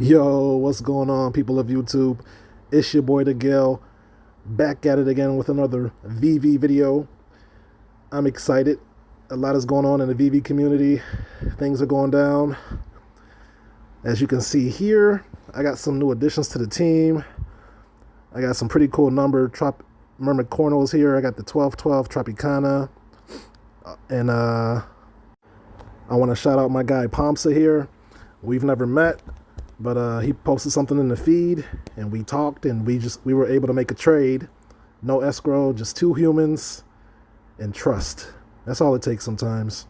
Yo, what's going on, people of YouTube? It's your boy, the Gale, back at it again with another VV video. I'm excited. A lot is going on in the VV community. Things are going down. As you can see here, I got some new additions to the team. I got some pretty cool Mermaid Cornels here. I got the 1212 Tropicana. And I want to shout out my guy, Pomsa here. We've never met. But he posted something in the feed, and we talked, and we were able to make a trade. No escrow, just two humans and trust. That's all it takes sometimes.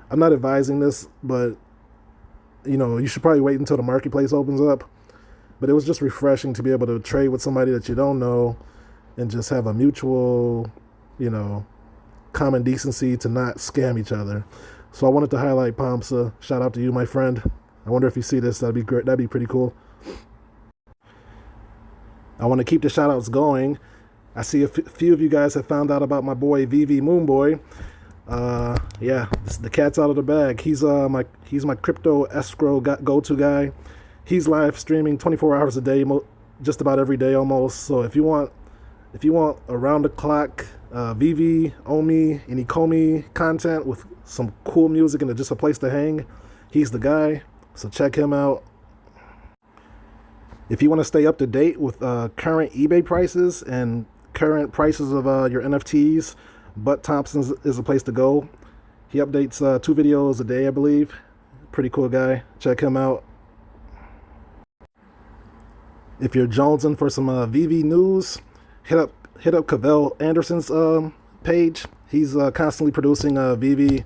I'm not advising this, but you should probably wait until the marketplace opens up. But it was just refreshing to be able to trade with somebody that you don't know and just have a mutual, common decency to not scam each other. So I wanted to highlight Pomsa. Shout out to you, my friend. I wonder if you see this. That'd be great. That'd be pretty cool. I want to keep the shout outs going. I see a few of you guys have found out about my boy Veve Moonboy. Yeah, the cat's out of the bag. He's my crypto escrow go-to guy. He's live streaming 24 hours a day, just about every day almost. So if you want around the clock Veve, Omi, and Ikomi content with some cool music and just a place to hang, he's the guy. So check him out. If you want to stay up to date with current eBay prices and current prices of your NFTs, Butt Thompson is a place to go. He updates 2 videos a day, I believe. Pretty cool guy. Check him out. If you're jonesing for some VV news, hit up Cavell Anderson's page. He's constantly producing VV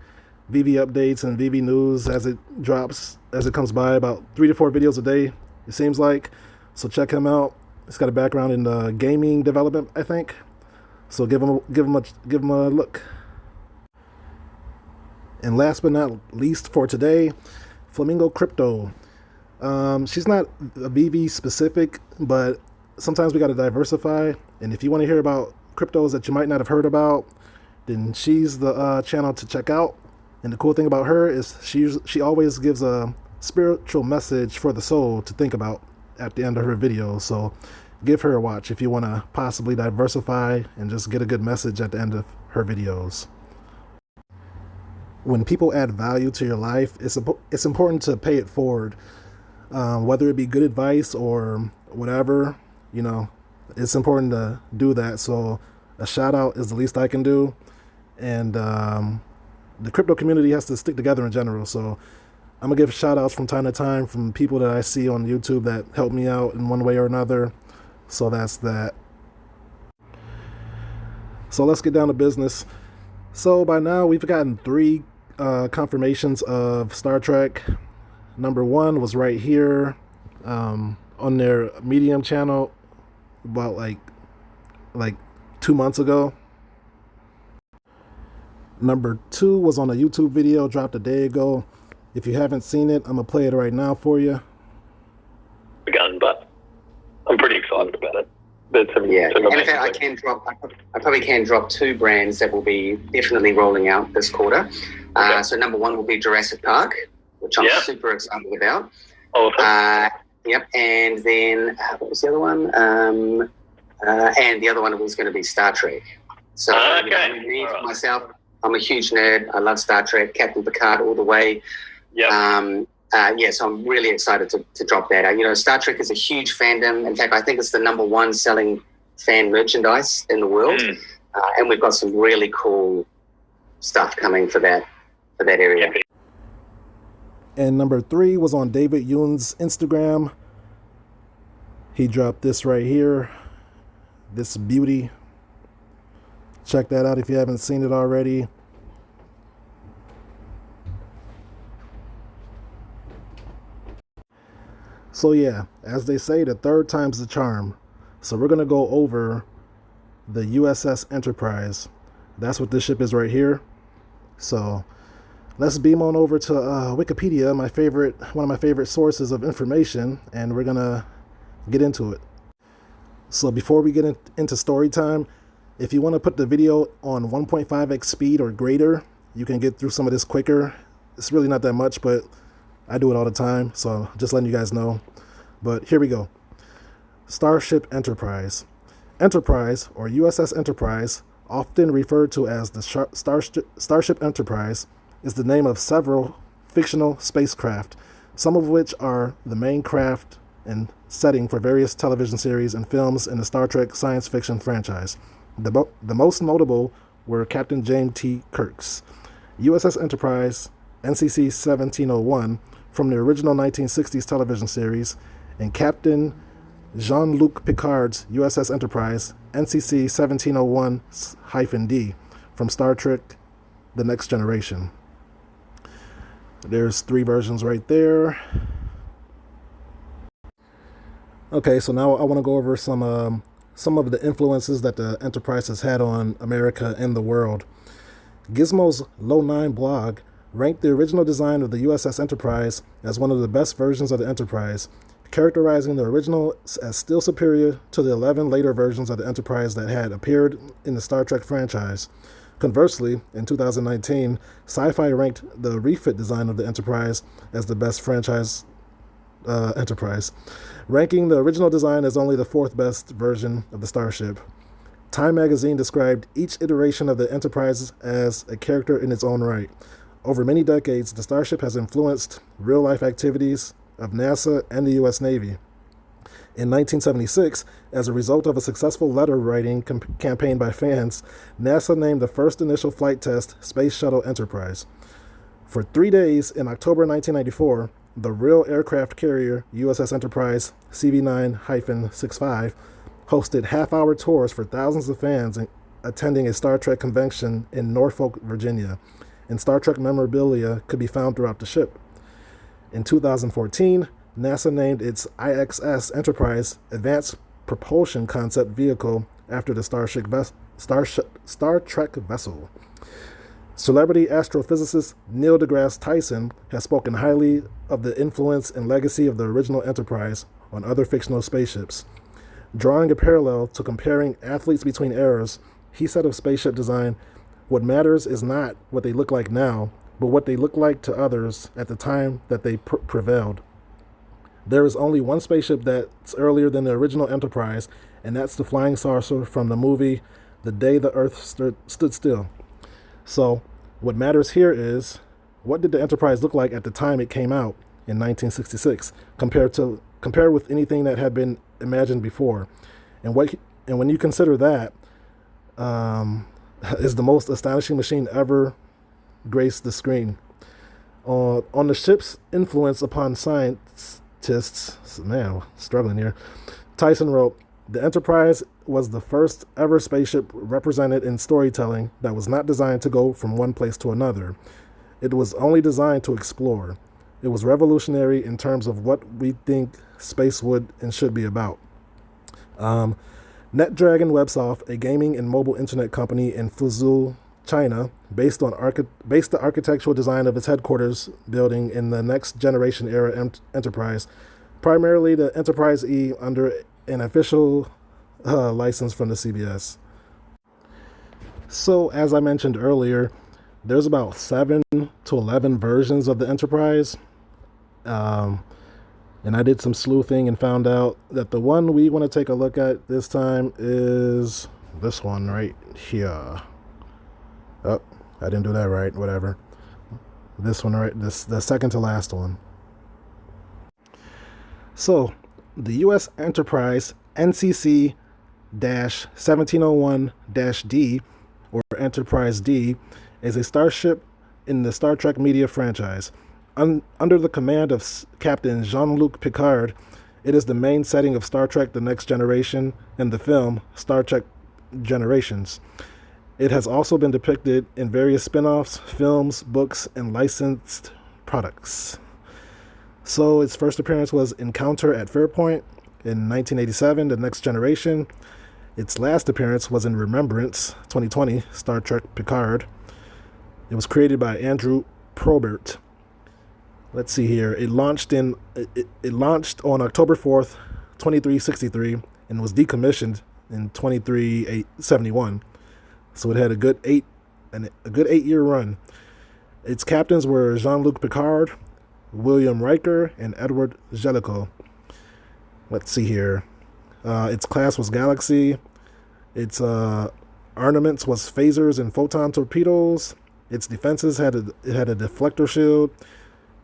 updates and VV news as it drops, as it comes by, about 3 to 4 videos a day, it seems like. So check him out. He's got a background in gaming development, I think. So give him a look. And last but not least for today, Flamingo Crypto. She's not a VV specific, but sometimes we got to diversify. And if you want to hear about cryptos that you might not have heard about, then she's the channel to check out. And the cool thing about her is she always gives a spiritual message for the soul to think about at the end of her videos. So give her a watch if you want to possibly diversify and just get a good message at the end of her videos. When people add value to your life, it's important to pay it forward. Whether it be good advice or whatever, it's important to do that. So a shout out is the least I can do. And the crypto community has to stick together in general. So I'm going to give shout outs from time to time from people that I see on YouTube that help me out in one way or another. So that's that. So let's get down to business. So by now we've gotten 3 confirmations of Star Trek. Number 1 was right here on their Medium channel about like 2 months ago. Number 2 was on a YouTube video dropped a day ago. If you haven't seen it, I'm gonna play it right now for you. Begun, but I'm pretty excited about it. Yeah, and in fact, I probably can drop 2 brands that will be definitely rolling out this quarter. Okay. So number 1 will be Jurassic Park, which I'm super excited about. Awesome. Yep, and then what was the other one? And the other one was going to be Star Trek. So me, myself, I'm a huge nerd. I love Star Trek, Captain Picard all the way. Yep. So I'm really excited to drop that out. Star Trek is a huge fandom. In fact, I think it's the number 1 selling fan merchandise in the world. And we've got some really cool stuff coming for that area. And number 3 was on David Yoon's Instagram. He dropped this right here. This beauty. Check that out if you haven't seen it already. So yeah, as they say, the 3rd time's the charm. So we're going to go over the USS Enterprise. That's what this ship is right here. So let's beam on over to Wikipedia, one of my favorite sources of information, and we're going to get into it. So before we get into story time, if you want to put the video on 1.5x speed or greater, you can get through some of this quicker. It's really not that much, but I do it all the time, so just letting you guys know. But here we go. Starship Enterprise. Enterprise, or USS Enterprise, often referred to as the Starship Enterprise, is the name of several fictional spacecraft, some of which are the main craft and setting for various television series and films in the Star Trek science fiction franchise. The most notable were Captain James T. Kirk's USS Enterprise, NCC 1701, from the original 1960s television series, and Captain Jean-Luc Picard's USS Enterprise, NCC 1701-D, from Star Trek The Next Generation. There's 3 versions right there. Okay, so now I want to go over some of the influences that the Enterprise has had on America and the world. Gizmo's Low 9 blog ranked the original design of the USS Enterprise as one of the best versions of the Enterprise, characterizing the original as still superior to the 11 later versions of the Enterprise that had appeared in the Star Trek franchise. Conversely, in 2019, Sci-Fi ranked the refit design of the Enterprise as the best franchise Enterprise, ranking the original design as only the 4th best version of the Starship. Time magazine described each iteration of the Enterprise as a character in its own right. Over many decades, the Starship has influenced real-life activities of NASA and the U.S. Navy. In 1976, as a result of a successful letter-writing campaign by fans, NASA named the first initial flight test Space Shuttle Enterprise. For 3 days in October 1994, the real aircraft carrier USS Enterprise CV9-65 hosted half-hour tours for thousands of fans attending a Star Trek convention in Norfolk, Virginia, and Star Trek memorabilia could be found throughout the ship. In 2014, NASA named its IXS Enterprise Advanced Propulsion Concept Vehicle after the Star Trek vessel. Celebrity astrophysicist Neil deGrasse Tyson has spoken highly of the influence and legacy of the original Enterprise on other fictional spaceships. Drawing a parallel to comparing athletes between eras, he said of spaceship design, "What matters is not what they look like now, but what they look like to others at the time that they prevailed. There is only one spaceship that's earlier than the original Enterprise, and that's the flying saucer from the movie The Day the Earth Stood Still." So, what matters here is, what did the Enterprise look like at the time it came out in 1966, compared with anything that had been imagined before? And when you consider that, is the most astonishing machine ever graced the screen. On the ship's influence upon scientists, man, struggling here, Tyson wrote, "The Enterprise was the first ever spaceship represented in storytelling that was not designed to go from one place to another. It was only designed to explore. It was revolutionary in terms of what we think space would and should be about." NetDragon Websoft, a gaming and mobile internet company in Fuzhou, China, based the architectural design of its headquarters building in the Next Generation era Enterprise, primarily the Enterprise E, under an official license from the CBS. So, as I mentioned earlier, there's about 7 to 11 versions of the Enterprise. And I did some sleuthing and found out that the one we want to take a look at this time is this one right here. Oh, I didn't do that right, whatever. This one right, the second to last one. So, the U.S. Enterprise NCC-1701-D, or Enterprise D, is a starship in the Star Trek media franchise. Under the command of Captain Jean-Luc Picard, it is the main setting of Star Trek The Next Generation and the film Star Trek Generations. It has also been depicted in various spin-offs, films, books, and licensed products. So its first appearance was Encounter at Fairpoint in 1987, The Next Generation. Its last appearance was in Remembrance, 2020, Star Trek Picard. It was created by Andrew Probert. Let's see here. It launched on October 4th, 2363, and was decommissioned in 2371. So it had a good 8-year run. Its captains were Jean-Luc Picard, William Riker, and Edward Jellicoe. Let's see here. Its class was Galaxy. Its armaments was phasers and photon torpedoes. Its defenses it had a deflector shield.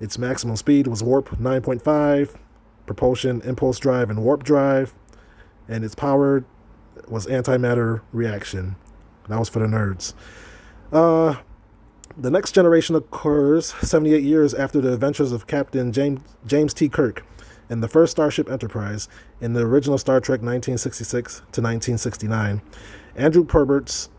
Its maximum speed was warp 9.5, propulsion, impulse drive, and warp drive. And its power was antimatter reaction. That was for the nerds. The next generation occurs 78 years after the adventures of Captain James T. Kirk in the first Starship Enterprise in the original Star Trek 1966 to 1969. Andrew Probert's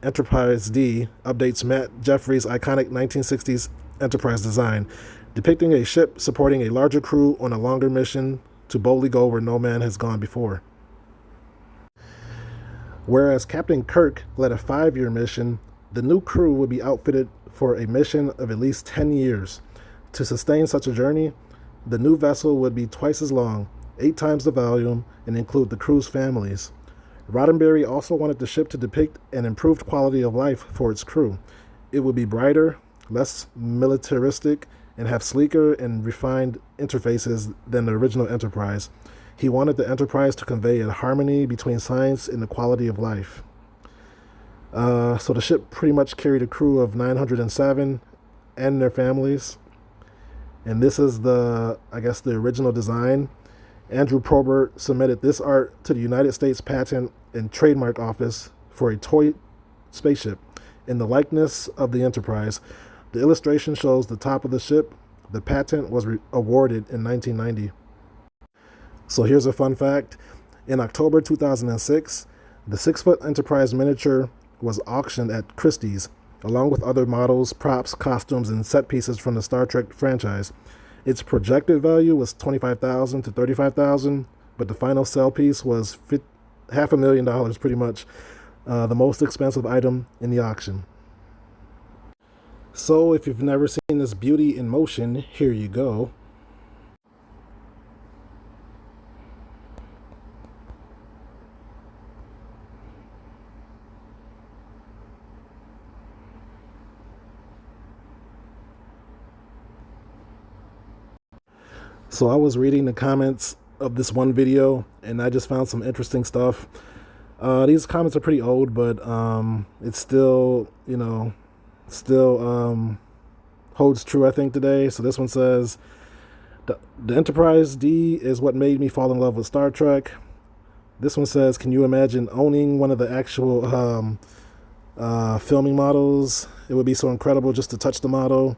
Enterprise D updates Matt Jeffrey's iconic 1960s Enterprise design, depicting a ship supporting a larger crew on a longer mission to boldly go where no man has gone before. Whereas Captain Kirk led a 5-year mission, the new crew would be outfitted for a mission of at least 10 years. To sustain such a journey, the new vessel would be twice as long, 8 times the volume, and include the crew's families. Roddenberry also wanted the ship to depict an improved quality of life for its crew. It would be brighter, less militaristic, and have sleeker and refined interfaces than the original Enterprise. He wanted the Enterprise to convey a harmony between science and the quality of life. So the ship pretty much carried a crew of 907 and their families. And this is the original design. Andrew Probert submitted this art to the United States Patent and Trademark Office for a toy spaceship in the likeness of the Enterprise. The illustration shows the top of the ship. The patent was awarded in 1990. So here's a fun fact. In October 2006, the 6-foot Enterprise miniature was auctioned at Christie's, along with other models, props, costumes, and set pieces from the Star Trek franchise. Its projected value was $25,000 to $35,000, but the final sell piece was $500,000, pretty much the most expensive item in the auction. So if you've never seen this beauty in motion, here you go. So I was reading the comments of this one video, and I just found some interesting stuff. These comments are pretty old, but it's still, holds true, I think, today. So this one says, the Enterprise D is what made me fall in love with Star Trek. This one says, can you imagine owning one of the actual filming models? It would be so incredible just to touch the model.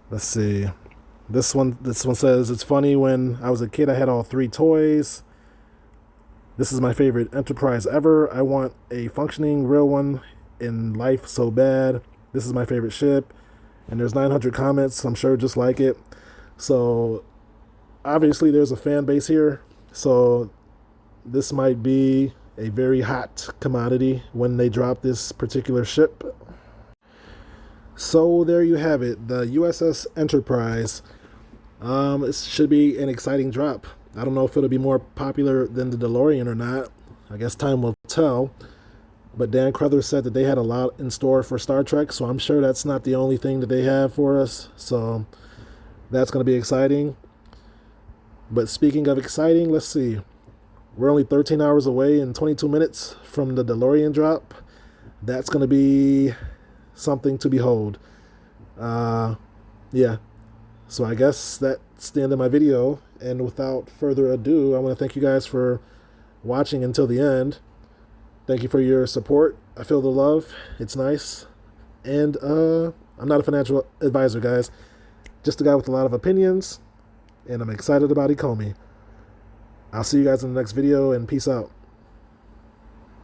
Let's see. This one says, it's funny, when I was a kid I had all 3 toys. This is my favorite Enterprise ever. I want a functioning real one in life so bad. This is my favorite ship. And there's 900 comments, I'm sure, just like it. So obviously there's a fan base here. So this might be a very hot commodity when they drop this particular ship. So there you have it, the USS Enterprise. It should be an exciting drop. I don't know if it'll be more popular than the DeLorean or not. I guess time will tell. But Dan Crothers said that they had a lot in store for Star Trek, so I'm sure that's not the only thing that they have for us. So that's going to be exciting. But speaking of exciting, let's see. We're only 13 hours away and 22 minutes from the DeLorean drop. That's going to be something to behold. Yeah. So I guess that's the end of my video. And without further ado, I want to thank you guys for watching until the end. Thank you for your support. I feel the love. It's nice. And I'm not a financial advisor, guys. Just a guy with a lot of opinions. And I'm excited about Ecomi. I'll see you guys in the next video, and peace out.